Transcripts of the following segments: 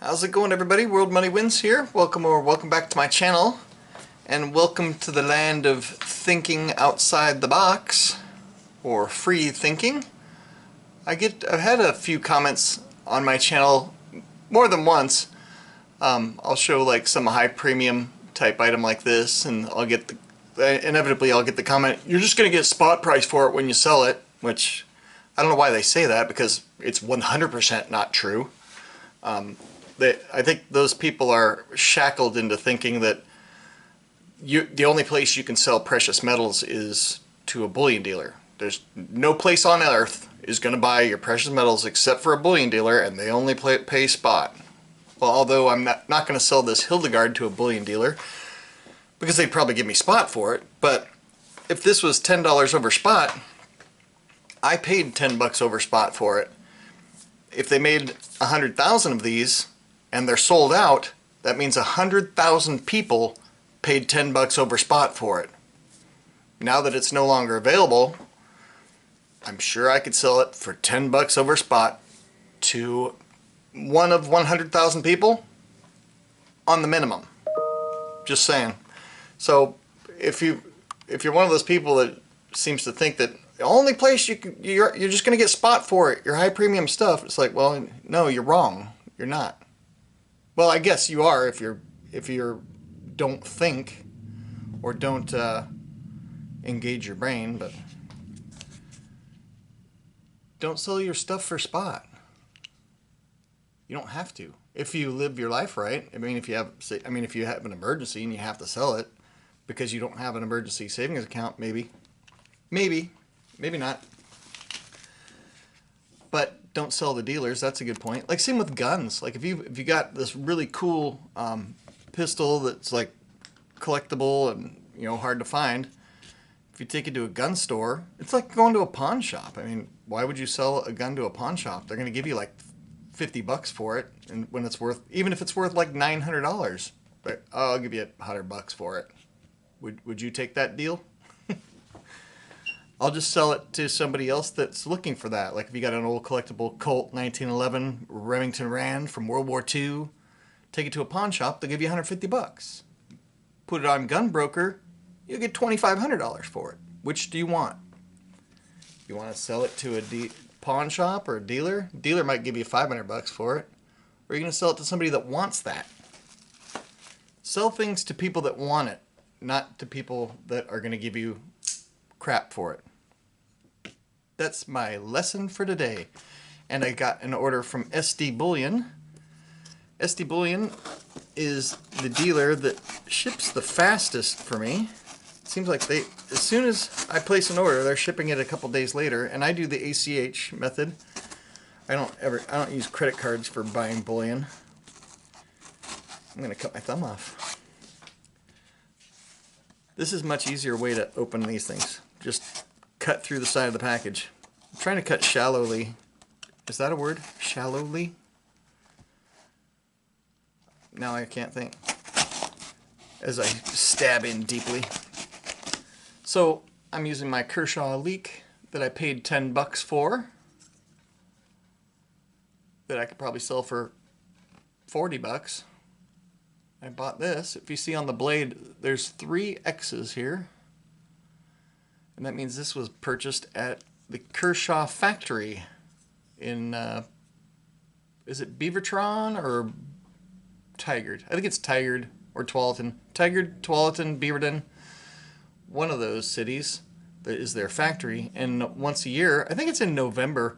How's it going, everybody? World Money Wins here. Welcome back to my channel, and welcome to the land of thinking outside the box, or free thinking. I've had a few comments on my channel more than once. I'll show like some high premium type item like this, and inevitably I'll get the comment, "You're just gonna get spot price for it when you sell it," which I don't know why they say that, because it's 100% not true. I think those people are shackled into thinking that the only place you can sell precious metals is to a bullion dealer. There's no place on earth is going to buy your precious metals except for a bullion dealer, and they only pay spot. Well, although I'm not going to sell this Hildegard to a bullion dealer, because they'd probably give me spot for it, but if this was $10 over spot, I paid $10 over spot for it. If they made 100,000 of these and they're sold out, that means 100,000 people paid $10 over spot for it. Now that it's no longer available, I'm sure I could sell it for $10 over spot to one of 100,000 people on the minimum. Just saying. So if you're one of those people that seems to think that the only place you're just going to get spot for it, your high premium stuff, it's like, well, no, you're wrong. You're not. Well, I guess you are if you don't think or don't engage your brain, but don't sell your stuff for spot. You don't have to. If you live your life right, if you have an emergency and you have to sell it because you don't have an emergency savings account, maybe not. But don't sell to dealers. That's a good point. Like, same with guns. Like, if you got this really cool pistol that's like collectible and hard to find, if you take it to a gun store, it's like going to a pawn shop. I mean, why would you sell a gun to a pawn shop? They're going to give you like $50 for it, and when it's worth, even if it's worth like $900, but I'll give you $100 for it. Would you take that deal? I'll just sell it to somebody else that's looking for that. Like if you got an old collectible Colt 1911 Remington Rand from World War II, take it to a pawn shop, they'll give you $150. Put it on Gunbroker, you'll get $2,500 for it. Which do you want? You want to sell it to a pawn shop or a dealer? Dealer might give you $500 for it. Or are you going to sell it to somebody that wants that? Sell things to people that want it, not to people that are going to give you crap for it. That's my lesson for today. And I got an order from SD Bullion. SD Bullion is the dealer that ships the fastest for me. It seems like as soon as I place an order, they're shipping it a couple days later, and I do the ACH method. I don't use credit cards for buying bullion. I'm going to cut my thumb off. This is a much easier way to open these things. Just cut through the side of the package. I'm trying to cut shallowly. Is that a word? Shallowly? Now I can't think. As I stab in deeply. So I'm using my Kershaw leak that I paid $10 for. That I could probably sell for $40. I bought this. If you see on the blade, there's 3 X's here. And that means this was purchased at the Kershaw factory in, is it Beavertron or Tigard? I think it's Tigard or Tualatin. Tigard, Tualatin, Beaverton. One of those cities that is their factory. And once a year, I think it's in November,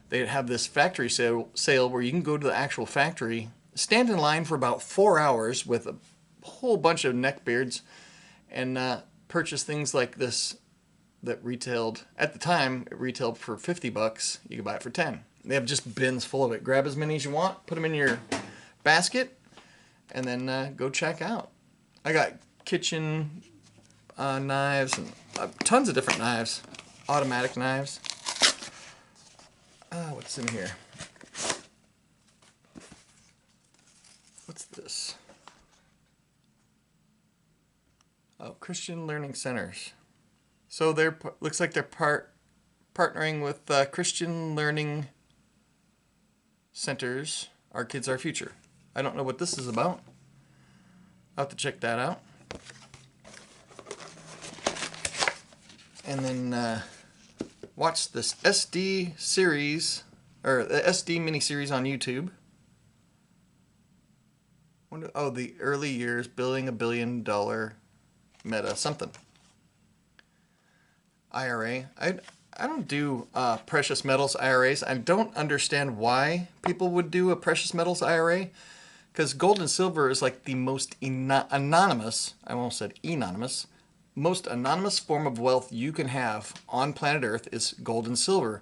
they have this factory sale where you can go to the actual factory, stand in line for about 4 hours with a whole bunch of neckbeards, and purchase things like this that retailed, at the time, it retailed for $50. You can buy it for $10. They have just bins full of it. Grab as many as you want, put them in your basket, and then go check out. I got kitchen knives and tons of different knives, automatic knives. What's in here? What's this? Oh, Christian Learning Centers. So looks like they're partnering with Christian Learning Centers. Our Kids, Our Future. I don't know what this is about. I'll have to check that out. And then watch this SD series, or the SD miniseries on YouTube. Oh, the early years building $1 billion meta something. IRA. I don't do precious metals IRAs. I don't understand why people would do a precious metals IRA, because gold and silver is like the most anonymous, I almost said anonymous, most anonymous form of wealth you can have on planet Earth is gold and silver.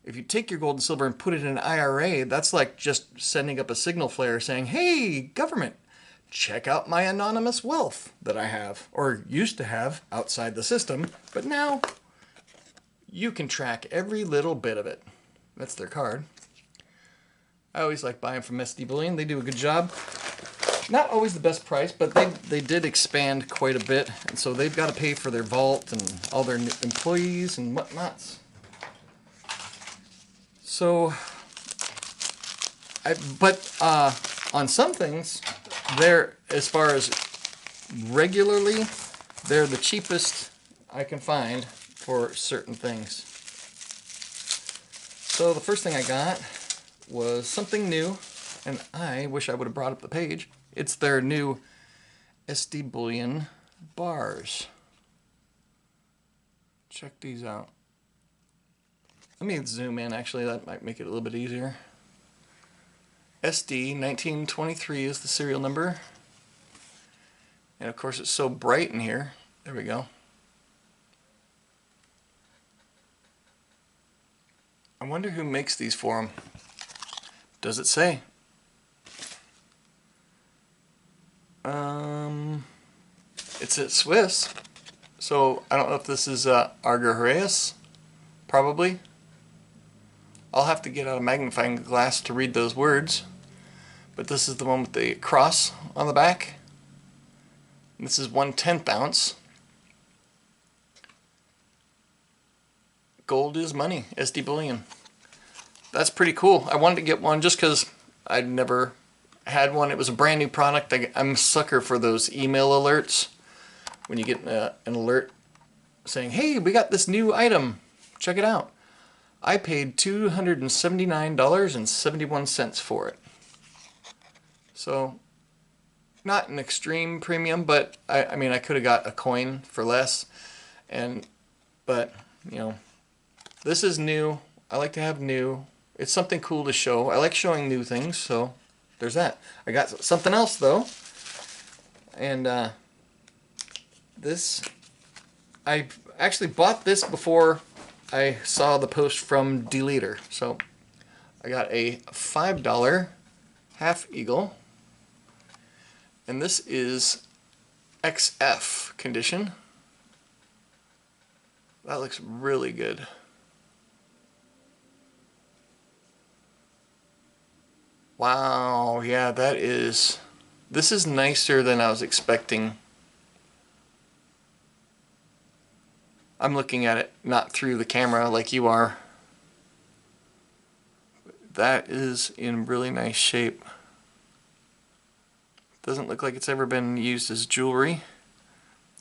If you take your gold and silver and put it in an IRA, that's like just sending up a signal flare saying, hey, government, check out my anonymous wealth that I have, or used to have outside the system, but now you can track every little bit of it. That's their card. I always like buying from SD Bullion. They do a good job. Not always the best price, but they did expand quite a bit, and so they've got to pay for their vault and all their employees and whatnots. So, on some things, they're, as far as regularly, they're the cheapest I can find for certain things. So the first thing I got was something new, and I wish I would have brought up the page. It's their new SD Bullion bars. Check these out. Let me zoom in, actually, that might make it a little bit easier. SD 1923 is the serial number. And of course it's so bright in here. There we go. I wonder who makes these for them. Does it say? It's at Swiss. So I don't know if this is Argyreus. Probably. I'll have to get out a magnifying glass to read those words. But this is the one with the cross on the back. And this is 1/10 ounce. Gold is money. SD Bullion. That's pretty cool. I wanted to get one just because I'd never had one. It was a brand new product. I'm a sucker for those email alerts. When you get an alert saying, hey, we got this new item. Check it out. I paid $279.71 for it. So, not an extreme premium, but I mean, I could have got a coin for less. But, you know, this is new. I like to have new. It's something cool to show. I like showing new things, so there's that. I got something else, though. And this, I actually bought this before I saw the post from Deleter. So I got a $5 half eagle, and this is XF condition. That looks really good. Wow, yeah, this is nicer than I was expecting. I'm looking at it not through the camera like you are. That is in really nice shape. Doesn't look like it's ever been used as jewelry.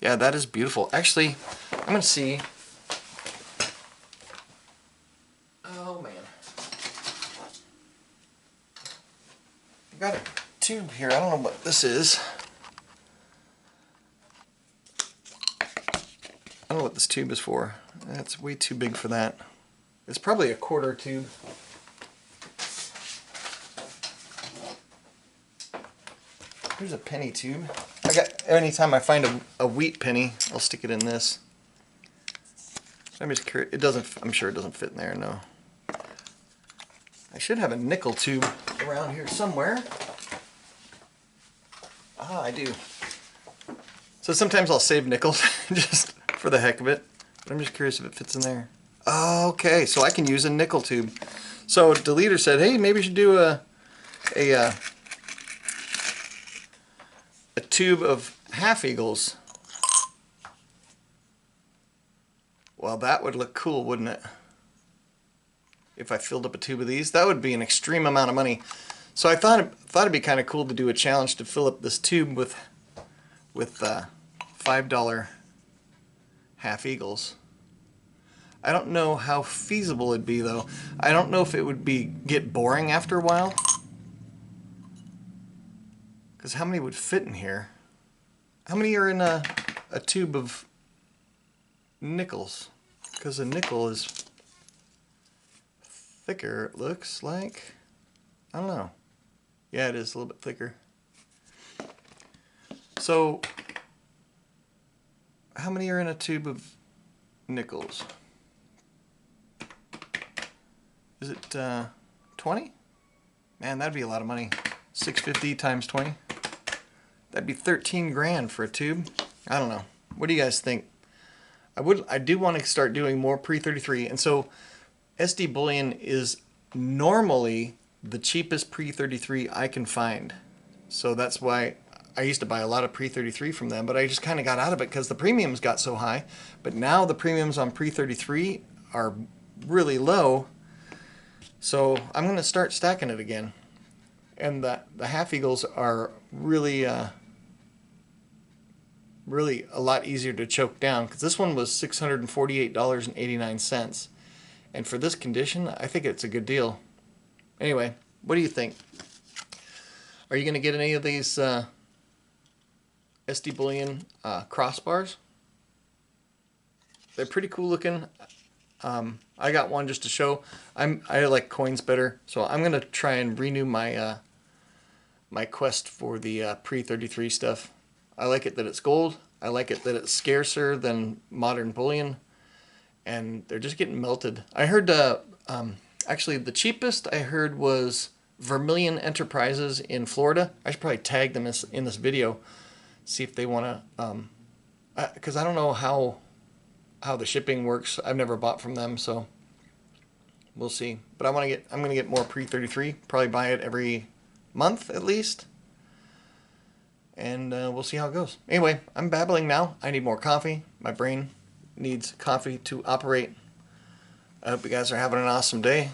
Yeah, that is beautiful. Actually, I'm going to see. Oh man. I've got a tube here. I don't know what this is. I don't know what this tube is for. That's way too big for that. It's probably a quarter tube. Here's a penny tube. Anytime I find a wheat penny, I'll stick it in this. I'm just curious. I'm sure it doesn't fit in there, no. I should have a nickel tube around here somewhere. Ah, I do. So sometimes I'll save nickels just for the heck of it. But I'm just curious if it fits in there. Okay, so I can use a nickel tube. So Deleter said, hey, maybe you should do a tube of half eagles. Well, that would look cool, wouldn't it? If I filled up a tube of these, that would be an extreme amount of money. So I thought thought it'd be kind of cool to do a challenge to fill up this tube with $5 half eagles. I don't know how feasible it'd be though. I don't know if it would get boring after a while. Because how many would fit in here? How many are in a tube of nickels? Because a nickel is thicker, it looks like. I don't know. Yeah, it is a little bit thicker. So, how many are in a tube of nickels? Is it 20? Man, that'd be a lot of money. 650 times 20. That'd be 13 grand for a tube. I don't know. What do you guys think? I do want to start doing more pre-33, and so SD bullion is normally the cheapest pre-33 I can find. So that's why I used to buy a lot of pre-33 from them, but I just kind of got out of it because the premiums got so high. But now the premiums on pre-33 are really low, so I'm going to start stacking it again. And the half eagles are really really a lot easier to choke down, because this one was $648.89, and for this condition I think it's a good deal. Anyway, what do you think? Are you going to get any of these SD bullion crossbars? They're pretty cool looking. I got one just to show. I like coins better, so I'm going to try and renew my my quest for the pre-33 stuff. I like it that it's gold. I like it that it's scarcer than modern bullion, and they're just getting melted. I heard actually the cheapest I heard was Vermilion Enterprises in Florida. I should probably tag them in this video, see if they want to, because I don't know how the shipping works. I've never bought from them, so we'll see. But I'm gonna get more pre-33. Probably buy it every month at least, and we'll see how it goes. Anyway, I'm babbling now. I need more coffee. My brain needs coffee to operate. I hope you guys are having an awesome day.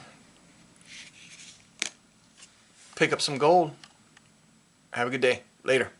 Pick up some gold. Have a good day. Later.